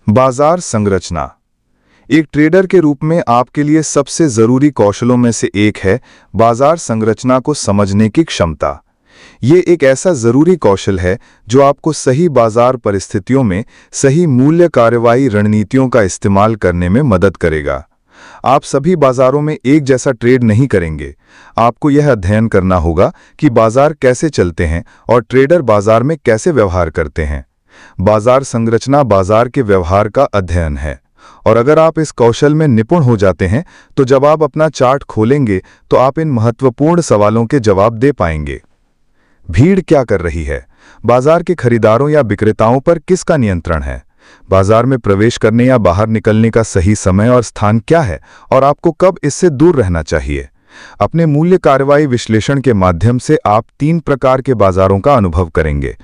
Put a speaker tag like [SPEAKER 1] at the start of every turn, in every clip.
[SPEAKER 1] बाजार संरचना एक ट्रेडर के रूप में आपके लिए सबसे जरूरी कौशलों में से एक है बाजार संरचना को समझने की क्षमता। ये एक ऐसा जरूरी कौशल है जो आपको सही बाजार परिस्थितियों में सही मूल्य कार्रवाई रणनीतियों का इस्तेमाल करने में मदद करेगा। आप सभी बाजारों में एक जैसा ट्रेड नहीं करेंगे। आपको यह अध्ययन करना होगा कि बाजार कैसे चलते हैं और ट्रेडर बाजार में कैसे व्यवहार करते हैं। बाजार संरचना बाजार के व्यवहार का अध्ययन है, और अगर आप इस कौशल में निपुण हो जाते हैं तो जब आप अपना चार्ट खोलेंगे तो आप इन महत्वपूर्ण सवालों के जवाब दे पाएंगे। भीड़ क्या कर रही है? बाजार के खरीदारों या विक्रेताओं पर किसका नियंत्रण है? बाजार में प्रवेश करने या बाहर निकलने का सही समय और स्थान क्या है, और आपको कब इससे दूर रहना चाहिए? अपने मूल्य कार्रवाई विश्लेषण के माध्यम से आप 3 प्रकार के बाजारों का अनुभव करेंगे: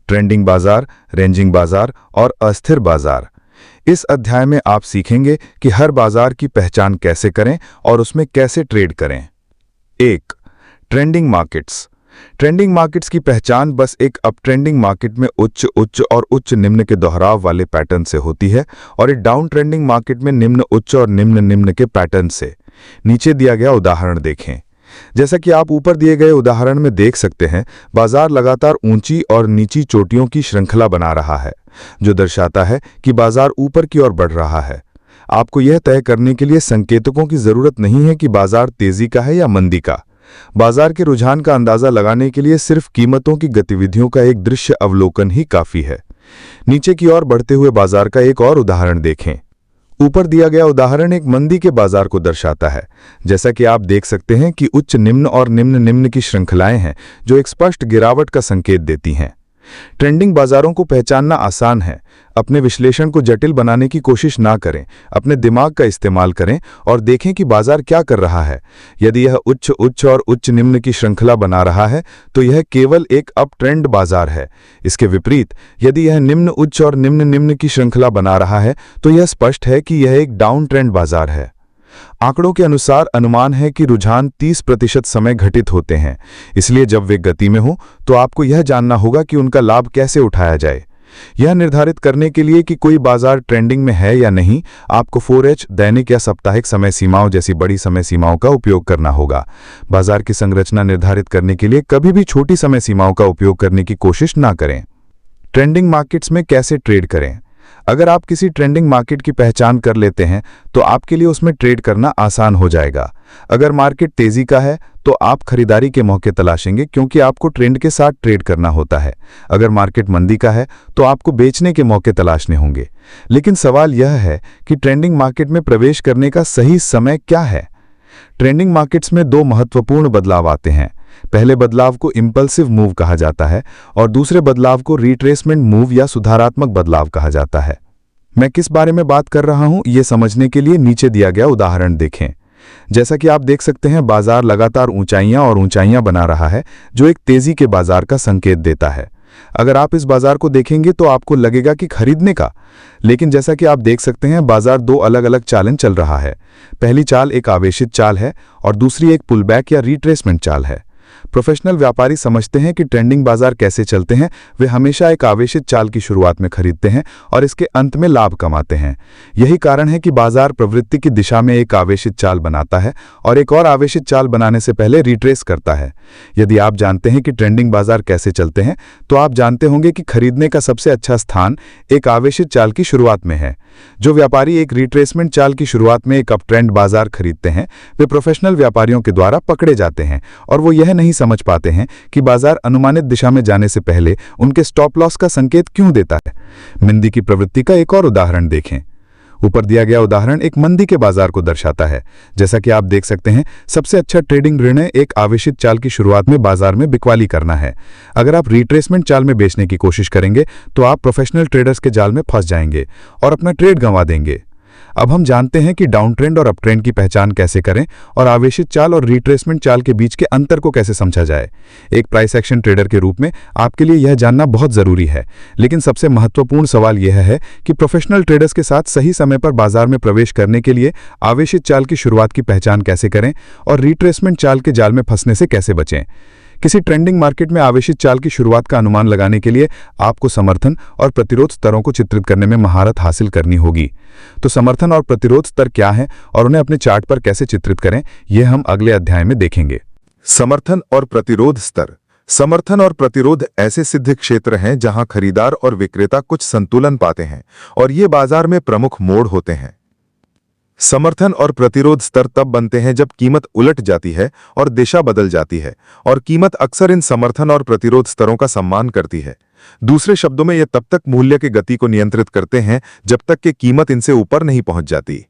[SPEAKER 1] ट्रेंडिंग बाजार, रेंजिंग बाजार और अस्थिर बाजार। इस अध्याय में आप सीखेंगे कि हर बाजार की पहचान कैसे करें और उसमें कैसे ट्रेड करें। 1. Trending markets. ट्रेंडिंग मार्केट्स की पहचान बस एक अपट्रेंडिंग मार्केट में उच्च उच्च और उच्च निम्न के दोहराव वाले पैटर्न से होती है, और एक डाउन ट्रेंडिंग मार्केट में निम्न उच्च और निम्न निम्न के पैटर्न से। नीचे दिया गया उदाहरण देखें। जैसा कि आप ऊपर दिए गए उदाहरण में देख सकते हैं, बाजार लगातार ऊंची और नीची चोटियों की श्रृंखला बना रहा है, जो दर्शाता है कि बाजार ऊपर की ओर बढ़ रहा है। आपको यह तय करने के लिए संकेतकों की जरूरत नहीं है कि बाजार तेजी का है या मंदी का। बाजार के रुझान का अंदाजा लगाने के लिए सिर्फ कीमतों की गतिविधियों का एक दृश्य अवलोकन ही काफी है। नीचे की ओर बढ़ते हुए बाजार का एक और उदाहरण देखें। ऊपर दिया गया उदाहरण एक मंदी के बाजार को दर्शाता है। जैसा कि आप देख सकते हैं कि उच्च निम्न और निम्न निम्न की श्रृंखलाएं हैं जो एक स्पष्ट गिरावट का संकेत देती हैं। ट्रेंडिंग बाजारों को पहचानना आसान है। अपने विश्लेषण को जटिल बनाने की कोशिश ना करें। अपने दिमाग का इस्तेमाल करें और देखें कि बाजार क्या कर रहा है। यदि यह उच्च उच्च और उच्च निम्न की श्रृंखला बना रहा है तो यह केवल एक अप ट्रेंड बाजार है। इसके विपरीत, यदि यह निम्न उच्च और निम्न निम्न की श्रृंखला बना रहा है तो यह स्पष्ट है कि यह एक डाउन ट्रेंड बाजार है। आंकड़ों के अनुसार अनुमान है कि रुझान 30% समय घटित होते हैं, इसलिए जब वे गति में हो तो आपको यह जानना होगा कि उनका लाभ कैसे उठाया जाए। यह निर्धारित करने के लिए कि कोई बाजार ट्रेंडिंग में है या नहीं, आपको 4H दैनिक या साप्ताहिक समय सीमाओं जैसी बड़ी समय सीमाओं का उपयोग करना होगा। बाजार की संरचना निर्धारित करने के लिए कभी भी छोटी समय सीमाओं का उपयोग करने की कोशिश ना करें। ट्रेंडिंग मार्केट्स में कैसे ट्रेड करें? अगर आप किसी ट्रेंडिंग मार्केट की पहचान कर लेते हैं तो आपके लिए उसमें ट्रेड करना आसान हो जाएगा। अगर मार्केट तेजी का है तो आप खरीदारी के मौके तलाशेंगे, क्योंकि आपको ट्रेंड के साथ ट्रेड करना होता है। अगर मार्केट मंदी का है तो आपको बेचने के मौके तलाशने होंगे। लेकिन सवाल यह है कि ट्रेंडिंग मार्केट में प्रवेश करने का सही समय क्या है? ट्रेंडिंग मार्केट्स में 2 महत्वपूर्ण बदलाव आते हैं। पहले बदलाव को इंपल्सिव मूव कहा जाता है और दूसरे बदलाव को रिट्रेसमेंट मूव या सुधारात्मक बदलाव कहा जाता है। मैं किस बारे में बात कर रहा हूं, यह समझने के लिए नीचे दिया गया उदाहरण देखें। जैसा कि आप देख सकते हैं, बाजार लगातार ऊंचाइयां और ऊंचाइयां बना रहा है, जो एक तेजी के बाजार का संकेत देता है। अगर आप इस बाजार को देखेंगे तो आपको लगेगा कि खरीदने का, लेकिन जैसा कि आप देख सकते हैं, बाजार 2 अलग अलग चालें चल रहा है। पहली चाल एक आवेशित चाल है और दूसरी एक पुलबैक या रिट्रेसमेंट चाल है। प्रोफेशनल व्यापारी समझते हैं कि ट्रेंडिंग बाजार कैसे चलते हैं। वे हमेशा एक आवेशित चाल की शुरुआत में खरीदते हैं और इसके अंत में लाभ कमाते हैं। यही कारण है कि बाजार प्रवृत्ति की दिशा में एक आवेशित चाल बनाता है और एक और आवेशित चाल बनाने से पहले रिट्रेस करता है। यदि आप जानते हैं कि ट्रेंडिंग बाजार कैसे चलते हैं तो आप जानते होंगे कि खरीदने का सबसे अच्छा स्थान एक आवेशित चाल की शुरुआत में है। जो व्यापारी एक रिट्रेसमेंट चाल की शुरुआत में एक अपट्रेंड बाजार खरीदते हैं, वे प्रोफेशनल व्यापारियों के द्वारा पकड़े जाते हैं और वो यह नहीं समझ पाते हैं कि बाजार अनुमानित दिशा में जाने से पहले उनके स्टॉप लॉस का संकेत क्यों देता है। मंदी की प्रवृत्ति का एक और उदाहरण देखें। ऊपर दिया गया उदाहरण एक मंदी के बाजार को दर्शाता है। जैसा कि आप देख सकते हैं, सबसे अच्छा ट्रेडिंग निर्णय एक आवेशित चाल की शुरुआत में बाजार में बिकवाली करना है। अगर आप रिट्रेसमेंट चाल में बेचने की कोशिश करेंगे तो आप प्रोफेशनल ट्रेडर्स के जाल में फंस जाएंगे और अपना ट्रेड गंवा देंगे। अब हम जानते हैं कि डाउन ट्रेंड और अप ट्रेंड की पहचान कैसे करें और आवेशित चाल और रिट्रेसमेंट चाल के बीच के अंतर को कैसे समझा जाए। एक प्राइस एक्शन ट्रेडर के रूप में आपके लिए यह जानना बहुत जरूरी है, लेकिन सबसे महत्वपूर्ण सवाल यह है कि प्रोफेशनल ट्रेडर्स के साथ सही समय पर बाजार में प्रवेश करने के लिए आवेशित चाल की शुरुआत की पहचान कैसे करें और रिट्रेसमेंट चाल के जाल में फंसने से कैसे बचें।
[SPEAKER 2] किसी ट्रेंडिंग मार्केट में आवेशित चाल की शुरुआत का अनुमान लगाने के लिए आपको समर्थन और प्रतिरोध स्तरों को चित्रित करने में महारत हासिल करनी होगी। तो समर्थन और प्रतिरोध स्तर क्या हैं और उन्हें अपने चार्ट पर कैसे चित्रित करें, यह हम अगले अध्याय में देखेंगे।
[SPEAKER 1] समर्थन और प्रतिरोध स्तर। समर्थन और प्रतिरोध ऐसे सिद्ध क्षेत्र हैं जहां खरीदार और विक्रेता कुछ संतुलन पाते हैं और ये बाजार में प्रमुख मोड़ होते हैं। समर्थन और प्रतिरोध स्तर तब बनते हैं जब कीमत उलट जाती है और दिशा बदल जाती है, और कीमत अक्सर इन समर्थन और प्रतिरोध स्तरों का सम्मान करती है। दूसरे शब्दों में, ये तब तक मूल्य की गति को नियंत्रित करते हैं जब तक कि कीमत इनसे ऊपर नहीं पहुंच जाती।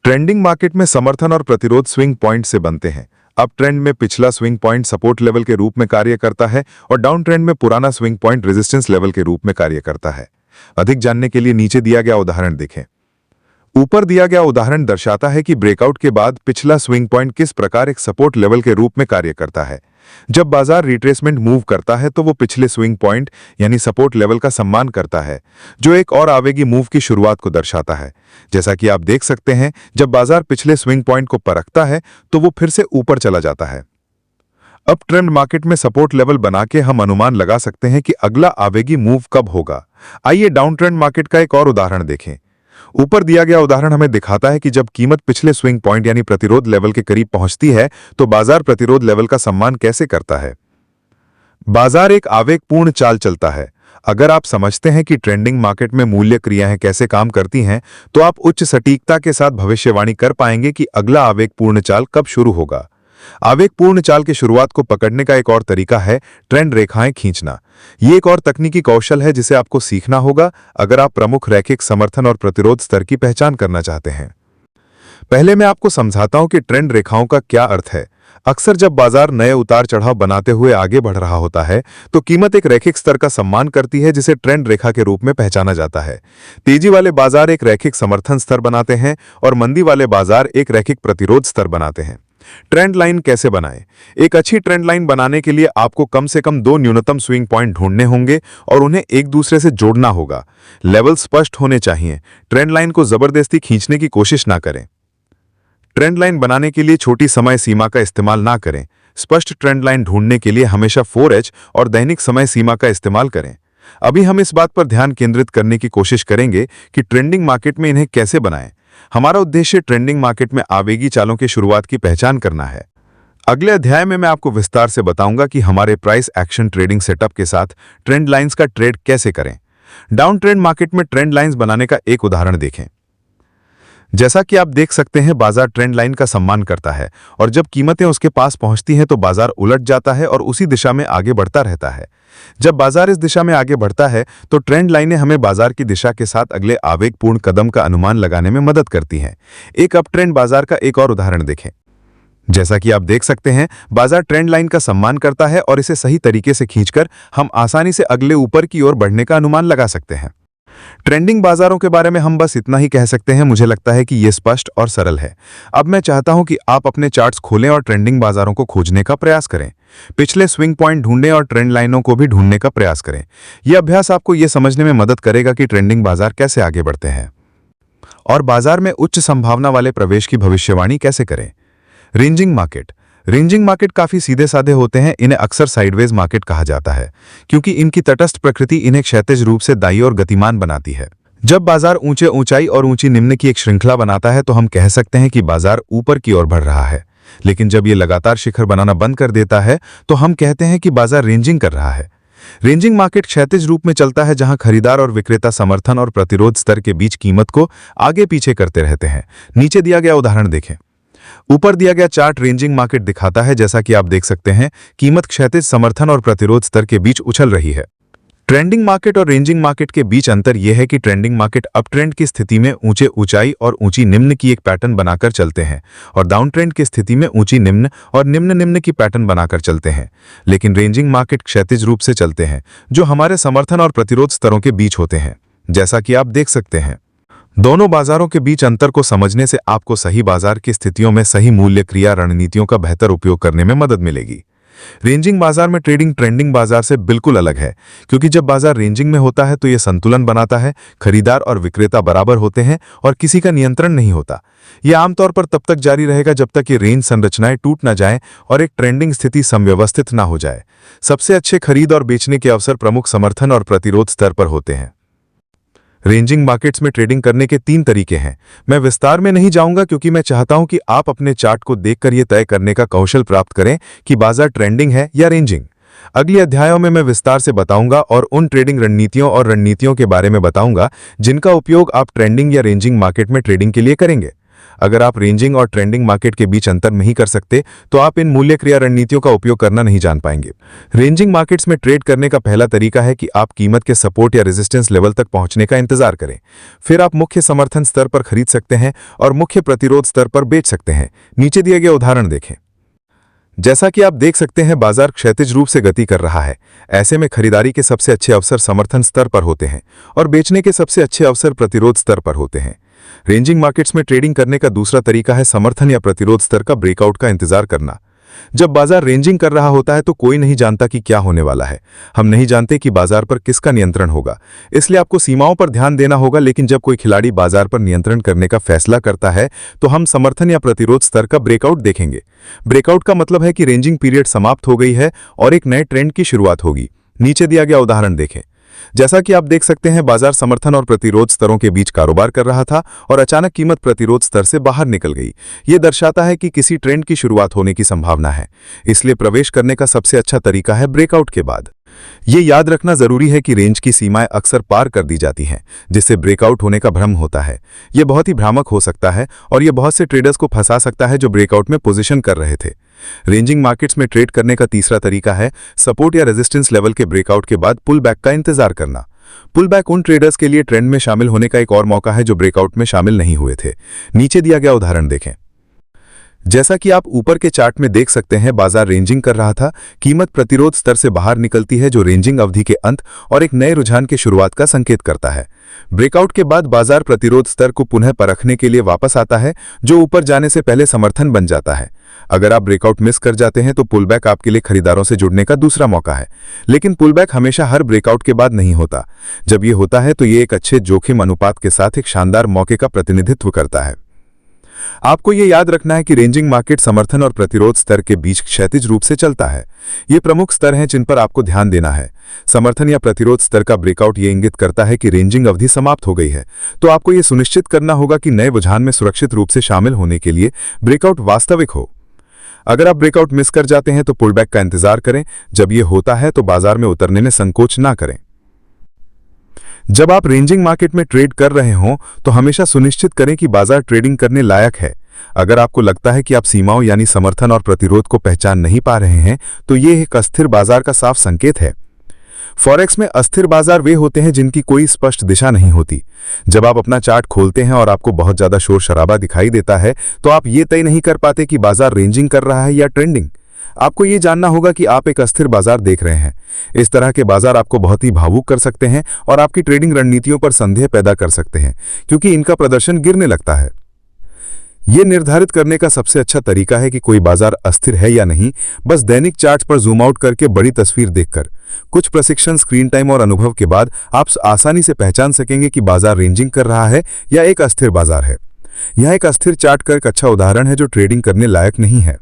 [SPEAKER 1] ट्रेंडिंग मार्केट में समर्थन और प्रतिरोध स्विंग पॉइंट से बनते हैं। अप ट्रेंड में पिछला स्विंग पॉइंट सपोर्ट लेवल के रूप में कार्य करता है और डाउन ट्रेंड में पुराना स्विंग पॉइंट रेजिस्टेंस लेवल के रूप में कार्य करता है। अधिक जानने के लिए नीचे दिया गया उदाहरण देखें। ऊपर दिया गया उदाहरण दर्शाता है कि ब्रेकआउट के बाद पिछला स्विंग पॉइंट किस प्रकार एक सपोर्ट लेवल के रूप में कार्य करता है। जब बाजार रिट्रेसमेंट मूव करता है तो वो पिछले स्विंग पॉइंट यानी सपोर्ट लेवल का सम्मान करता है, जो एक और आवेगी मूव की शुरुआत को दर्शाता है। जैसा कि आप देख सकते हैं, जब बाजार पिछले स्विंग पॉइंट को परखता है तो वो फिर से ऊपर चला जाता है। अप ट्रेंड मार्केट में सपोर्ट लेवल बना के हम अनुमान लगा सकते हैं कि अगला आवेगी मूव कब होगा। आइए डाउन ट्रेंड मार्केट का एक और उदाहरण देखें। ऊपर दिया गया उदाहरण हमें दिखाता है कि जब कीमत पिछले स्विंग पॉइंट यानी प्रतिरोध लेवल के करीब पहुंचती है तो बाजार प्रतिरोध लेवल का सम्मान कैसे करता है। बाजार एक आवेगपूर्ण चाल चलता है। अगर आप समझते हैं कि ट्रेंडिंग मार्केट में मूल्य क्रियाएं कैसे काम करती हैं, तो आप उच्च सटीकता के साथ भविष्यवाणी कर पाएंगे कि अगला आवेगपूर्ण चाल कब शुरू होगा। आवेगपूर्ण चाल की शुरुआत को पकड़ने का एक और तरीका है ट्रेंड रेखाएं खींचना। ये एक और तकनीकी कौशल है जिसे आपको सीखना होगा अगर आप प्रमुख रैखिक समर्थन और प्रतिरोध स्तर की पहचान करना चाहते हैं। पहले मैं आपको समझाता हूं कि ट्रेंड रेखाओं का क्या अर्थ है। अक्सर जब बाजार नए उतार चढ़ाव बनाते हुए आगे बढ़ रहा होता है तो कीमत एक रैखिक स्तर का सम्मान करती है जिसे ट्रेंड रेखा के रूप में पहचाना जाता है। तेजी वाले बाजार एक रैखिक समर्थन स्तर बनाते हैं और मंदी वाले बाजार एक रैखिक प्रतिरोध स्तर बनाते हैं। ट्रेंड लाइन कैसे बनाएं? एक अच्छी ट्रेंड लाइन बनाने के लिए आपको कम से कम 2 न्यूनतम स्विंग पॉइंट ढूंढने होंगे और उन्हें एक दूसरे से जोड़ना होगा। लेवल स्पष्ट होने चाहिए। ट्रेंड लाइन को जबरदस्ती खींचने की कोशिश ना करें। ट्रेंड लाइन बनाने के लिए छोटी समय सीमा का इस्तेमाल ना करें। स्पष्ट ट्रेंड लाइन ढूंढने के लिए हमेशा 4H और दैनिक समय सीमा का इस्तेमाल करें। अभी हम इस बात पर ध्यान केंद्रित करने की कोशिश करेंगे कि ट्रेंडिंग मार्केट में इन्हें कैसे बनाएं। हमारा उद्देश्य ट्रेंडिंग मार्केट में आवेगी चालों की शुरुआत की पहचान करना है। अगले अध्याय में मैं आपको विस्तार से बताऊंगा कि हमारे प्राइस एक्शन ट्रेडिंग सेटअप के साथ ट्रेंड लाइंस का ट्रेड कैसे करें। डाउन ट्रेंड मार्केट में ट्रेंड लाइंस बनाने का एक उदाहरण देखें। जैसा कि आप देख सकते हैं, बाजार ट्रेंड लाइन का सम्मान करता है और जब कीमतें उसके पास पहुंचती हैं तो बाजार उलट जाता है और उसी दिशा में आगे बढ़ता रहता है। जब बाजार इस दिशा में आगे बढ़ता है तो ट्रेंड लाइनें हमें बाजार की दिशा के साथ अगले आवेगपूर्ण कदम का अनुमान लगाने में मदद करती हैं। एक अप ट्रेंड बाजार का एक और उदाहरण देखें। जैसा कि आप देख सकते हैं, बाजार ट्रेंड लाइन का सम्मान करता है और इसे सही तरीके से खींचकर हम आसानी से अगले ऊपर की ओर बढ़ने का अनुमान लगा सकते हैं। ट्रेंडिंग बाजारों के बारे में हम बस इतना ही कह सकते हैं। मुझे लगता है कि यह स्पष्ट और सरल है। अब मैं चाहता हूं कि आप अपने चार्ट्स खोलें और ट्रेंडिंग बाजारों को खोजने का प्रयास करें। पिछले स्विंग पॉइंट ढूंढें और ट्रेंड लाइनों को भी ढूंढने का प्रयास करें। यह अभ्यास आपको यह समझने में मदद करेगा कि ट्रेंडिंग बाजार कैसे आगे बढ़ते हैं और बाजार में उच्च संभावना वाले प्रवेश की भविष्यवाणी कैसे करें। Ranging market. रेंजिंग मार्केट काफी सीधे साधे होते हैं। इन्हें अक्सर साइडवेज मार्केट कहा जाता है क्योंकि इनकी तटस्थ प्रकृति इन्हें क्षैतिज रूप से दाईं और गतिमान बनाती है। जब बाजार ऊंचे ऊंचाई और ऊंची निम्न की एक श्रृंखला बनाता है तो हम कह सकते हैं कि बाजार ऊपर की ओर बढ़ रहा है, लेकिन जब ये लगातार शिखर बनाना बंद कर देता है तो हम कहते हैं कि बाजार रेंजिंग कर रहा है। रेंजिंग मार्केट क्षैतिज रूप में चलता है जहां खरीदार और विक्रेता समर्थन और प्रतिरोध स्तर के बीच कीमत को आगे पीछे करते रहते हैं। नीचे दिया गया उदाहरण देखें। ऊपर दिया गया चार्ट रेंजिंग मार्केट दिखाता है। जैसा कि आप देख सकते हैं, कीमत क्षैतिज समर्थन और प्रतिरोध स्तर के बीच उछल रही है। ट्रेंडिंग मार्केट और रेंजिंग मार्केट के बीच अंतर यह है कि ट्रेंडिंग मार्केट अप ट्रेंड की स्थिति में ऊंचे ऊंचाई और ऊंची निम्न की एक पैटर्न बनाकर चलते हैं और डाउन ट्रेंड की स्थिति में ऊंची निम्न और निम्न निम्न की पैटर्न बनाकर चलते हैं। लेकिन रेंजिंग मार्केट क्षैतिज रूप से चलते हैं, जो हमारे समर्थन और प्रतिरोध स्तरों के बीच होते हैं। जैसा कि आप देख सकते हैं, दोनों बाजारों के बीच अंतर को समझने से आपको सही बाजार की स्थितियों में सही मूल्य क्रिया रणनीतियों का बेहतर उपयोग करने में मदद मिलेगी।
[SPEAKER 2] रेंजिंग बाजार में ट्रेडिंग ट्रेंडिंग बाजार से बिल्कुल अलग है, क्योंकि जब बाजार रेंजिंग में होता है तो यह संतुलन बनाता है, खरीदार और विक्रेता बराबर होते हैं और किसी का नियंत्रण नहीं होता। यह आमतौर पर तब तक जारी रहेगा जब तक ये रेंज संरचनाएं टूट न जाएं और एक ट्रेंडिंग स्थिति समव्यवस्थित न हो जाए। सबसे अच्छे खरीद और बेचने के अवसर प्रमुख समर्थन और प्रतिरोध स्तर पर होते हैं। रेंजिंग मार्केट्स में ट्रेडिंग करने के 3 तरीके हैं। मैं विस्तार में नहीं जाऊंगा क्योंकि मैं चाहता हूं कि आप अपने चार्ट को देखकर यह तय करने का कौशल प्राप्त करें कि बाजार ट्रेंडिंग है या रेंजिंग। अगले अध्यायों में मैं विस्तार से बताऊंगा और उन ट्रेडिंग रणनीतियों के बारे में बताऊंगा जिनका उपयोग आप ट्रेंडिंग या रेंजिंग मार्केट में ट्रेडिंग के लिए करेंगे। अगर आप रेंजिंग और ट्रेंडिंग मार्केट के बीच अंतर नहीं कर सकते तो आप इन मूल्य क्रिया रणनीतियों का उपयोग करना नहीं जान पाएंगे। रेंजिंग मार्केट्स में ट्रेड करने का पहला तरीका है कि आप कीमत के सपोर्ट या रेजिस्टेंस लेवल तक पहुंचने का इंतजार करें। फिर आप मुख्य समर्थन स्तर पर खरीद सकते हैं और मुख्य प्रतिरोध स्तर पर बेच सकते हैं। नीचे दिए गए उदाहरण देखें। जैसा कि आप देख सकते हैं, बाजार क्षैतिज रूप से गति कर रहा है। ऐसे में खरीदारी के सबसे अच्छे अवसर समर्थन स्तर पर होते हैं और बेचने के सबसे अच्छे अवसर प्रतिरोध स्तर पर होते हैं। रेंजिंग मार्केट्स में ट्रेडिंग करने का दूसरा तरीका है समर्थन या प्रतिरोध स्तर का ब्रेकआउट का इंतजार करना। जब बाजार रेंजिंग कर रहा होता है तो कोई नहीं जानता कि क्या होने वाला है। हम नहीं जानते कि बाजार पर किसका नियंत्रण होगा, इसलिए आपको सीमाओं पर ध्यान देना होगा। लेकिन जब कोई खिलाड़ी बाजार पर नियंत्रण करने का फैसला करता है तो हम समर्थन या प्रतिरोध स्तर का ब्रेकआउट देखेंगे। ब्रेकआउट का मतलब है कि रेंजिंग पीरियड समाप्त हो गई है और एक नए ट्रेंड की शुरुआत होगी। नीचे दिया गया उदाहरण देखें। जैसा कि आप देख सकते हैं, बाजार समर्थन और प्रतिरोध स्तरों के बीच कारोबार कर रहा था और अचानक कीमत प्रतिरोध स्तर से बाहर निकल गई। यह दर्शाता है कि किसी ट्रेंड की शुरुआत होने की संभावना है, इसलिए प्रवेश करने का सबसे अच्छा तरीका है ब्रेकआउट के बाद। यह याद रखना जरूरी है कि रेंज की सीमाएं अक्सर पार कर दी जाती हैं, जिससे ब्रेकआउट होने का भ्रम होता है। यह बहुत ही भ्रामक हो सकता है और यह बहुत से ट्रेडर्स को फंसा सकता है जो ब्रेकआउट में पोजीशन कर रहे थे। रेंजिंग मार्केट्स में ट्रेड करने का तीसरा तरीका है सपोर्ट या रेजिस्टेंस लेवल के ब्रेकआउट के बाद पुल बैक का इंतजार करना। पुल बैक उन ट्रेडर्स के लिए ट्रेंड में शामिल होने का एक और मौका है जो ब्रेकआउट में शामिल नहीं हुए थे। नीचे दिया गया उदाहरण देखें। जैसा कि आप ऊपर के चार्ट में देख सकते हैं, बाजार रेंजिंग कर रहा था। कीमत प्रतिरोध स्तर से बाहर निकलती है जो रेंजिंग अवधि के अंत और एक नए रुझान की शुरुआत का संकेत करता है। ब्रेकआउट के बाद बाजार प्रतिरोध स्तर को पुनः परखने के लिए वापस आता है, जो ऊपर जाने से पहले समर्थन बन जाता है। अगर आप ब्रेकआउट मिस कर जाते हैं तो पुलबैक आपके लिए खरीदारों से जुड़ने का दूसरा मौका है। लेकिन पुलबैक हमेशा हर ब्रेकआउट के बाद नहीं होता। जब यह होता है तो यह एक अच्छे जोखिम अनुपात के साथ एक शानदार मौके का प्रतिनिधित्व करता है। आपको यह याद रखना है कि रेंजिंग मार्केट समर्थन और प्रतिरोध स्तर के बीच क्षैतिज रूप से चलता है। ये प्रमुख स्तर हैं जिन पर आपको ध्यान देना है। समर्थन या प्रतिरोध स्तर का ब्रेकआउट ये इंगित करता है कि रेंजिंग अवधि समाप्त हो गई है, तो आपको यह सुनिश्चित करना होगा कि नए रुझान में सुरक्षित रूप से शामिल होने के लिए ब्रेकआउट वास्तविक हो। अगर आप ब्रेकआउट मिस कर जाते हैं तो पुलबैक का इंतजार करें। जब यह होता है तो बाजार में उतरने में संकोच ना करें। जब आप रेंजिंग मार्केट में ट्रेड कर रहे हों तो हमेशा सुनिश्चित करें कि बाजार ट्रेडिंग करने लायक है। अगर आपको लगता है कि आप सीमाओं यानी समर्थन और प्रतिरोध को पहचान नहीं पा रहे हैं तो यह एक अस्थिर बाजार का साफ संकेत है। फॉरेक्स में अस्थिर बाजार वे होते हैं जिनकी कोई स्पष्ट दिशा नहीं होती। जब आप अपना चार्ट खोलते हैं और आपको बहुत ज्यादा शोर शराबा दिखाई देता है तो आप ये तय नहीं कर पाते कि बाजार रेंजिंग कर रहा है या ट्रेंडिंग। आपको ये जानना होगा कि आप एक अस्थिर बाजार देख रहे हैं। इस तरह के बाजार आपको बहुत ही भावुक कर सकते हैं और आपकी ट्रेडिंग रणनीतियों पर संदेह पैदा कर सकते हैं, क्योंकि इनका प्रदर्शन गिरने लगता है। यह निर्धारित करने का सबसे अच्छा तरीका है कि कोई बाजार अस्थिर है या नहीं, बस दैनिक चार्ट पर जूम आउट करके बड़ी तस्वीर देखकर। कुछ प्रशिक्षण, स्क्रीन टाइम और अनुभव के बाद आप आसानी से पहचान सकेंगे कि बाजार रेंजिंग कर रहा है या एक अस्थिर बाजार है। यह एक अस्थिर चार्ट का एक अच्छा उदाहरण है जो ट्रेडिंग करने लायक नहीं है।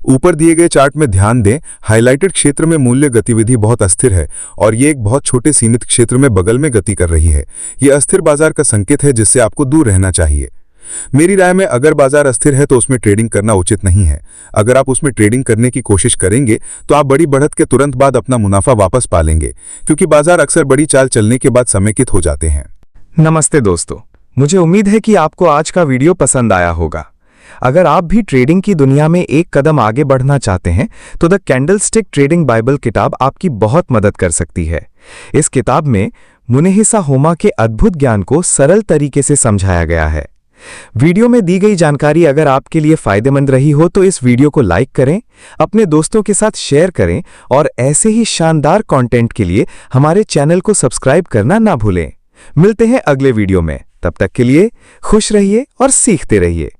[SPEAKER 2] ऊपर दिए गए चार्ट में ध्यान दें, हाइलाइटेड क्षेत्र में मूल्य गतिविधि बहुत अस्थिर है और ये एक बहुत छोटे सीमित क्षेत्र में बगल में गति कर रही है। यह अस्थिर बाजार का संकेत है जिससे आपको दूर रहना चाहिए। मेरी राय में अगर बाजार अस्थिर है तो उसमें ट्रेडिंग करना उचित नहीं है। अगर आप उसमें ट्रेडिंग करने की कोशिश करेंगे तो आप बड़ी बढ़त के तुरंत बाद अपना मुनाफा वापस पा लेंगे, क्योंकि बाजार अक्सर बड़ी चाल चलने के बाद समेकित हो जाते हैं।
[SPEAKER 3] नमस्ते दोस्तों, मुझे उम्मीद है कि आपको आज का वीडियो पसंद आया होगा। अगर आप भी ट्रेडिंग की दुनिया में एक कदम आगे बढ़ना चाहते हैं तो द कैंडलस्टिक ट्रेडिंग बाइबल किताब आपकी बहुत मदद कर सकती है। इस किताब में मुनेहिसा होमा के अद्भुत ज्ञान को सरल तरीके से समझाया गया है। वीडियो में दी गई जानकारी अगर आपके लिए फायदेमंद रही हो तो इस वीडियो को लाइक करें, अपने दोस्तों के साथ शेयर करें और ऐसे ही शानदार कंटेंट के लिए हमारे चैनल को सब्सक्राइब करना ना भूलें। मिलते हैं अगले वीडियो में, तब तक के लिए खुश रहिए और सीखते रहिए।